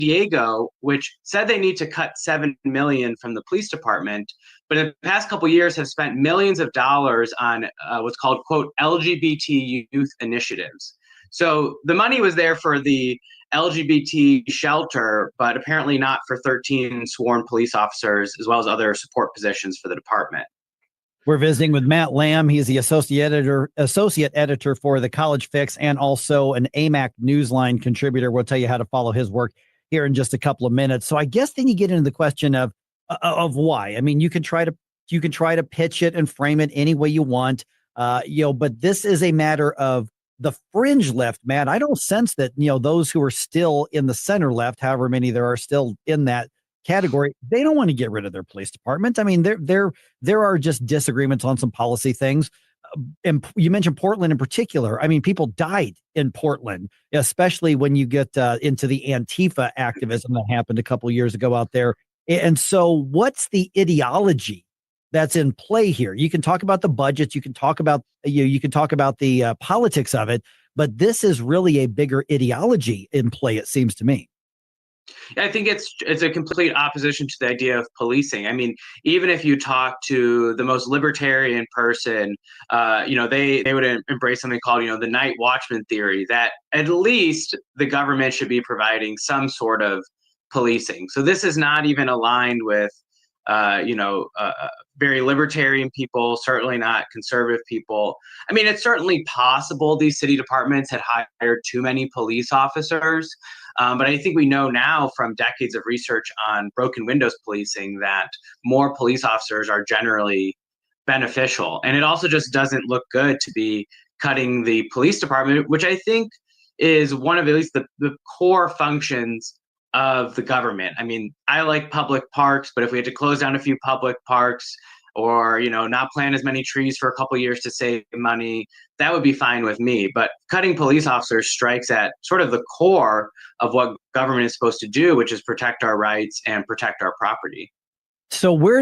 Diego, which said they need to cut 7 million from the police department, but in the past couple of years have spent millions of dollars on what's called, quote, LGBT youth initiatives. So the money was there for the LGBT shelter, but apparently not for 13 sworn police officers, as well as other support positions for the department. We're visiting with Matt Lamb. He's the associate editor for the College Fix and also an AMAC Newsline contributor. We'll tell you how to follow his work here in just a couple of minutes. So I guess then you get into the question of why. I mean, you can try to pitch it and frame it any way you want, but this is a matter of the fringe left, Matt. I don't sense that, those who are still in the center left, however many there are still in that category, they don't want to get rid of their police department. I mean, there are just disagreements on some policy things. And you mentioned Portland in particular. I mean, people died in Portland, especially when you get into the Antifa activism that happened a couple of years ago out there. And so what's the ideology that's in play here? You can talk about the budgets, you can talk about the politics of it, but this is really a bigger ideology in play, it seems to me. I think it's a complete opposition to the idea of policing. I mean, even if you talk to the most libertarian person, they would embrace something called, the night watchman theory, that at least the government should be providing some sort of policing. So this is not even aligned with, very libertarian people, certainly not conservative people. I mean, it's certainly possible these city departments had hired too many police officers. But I think we know now from decades of research on broken windows policing that more police officers are generally beneficial. And it also just doesn't look good to be cutting the police department, which I think is one of at least the core functions of the government. I mean, I like public parks, but if we had to close down a few public parks or, not plant as many trees for a couple of years to save money, that would be fine with me. But cutting police officers strikes at sort of the core of what government is supposed to do, which is protect our rights and protect our property. So where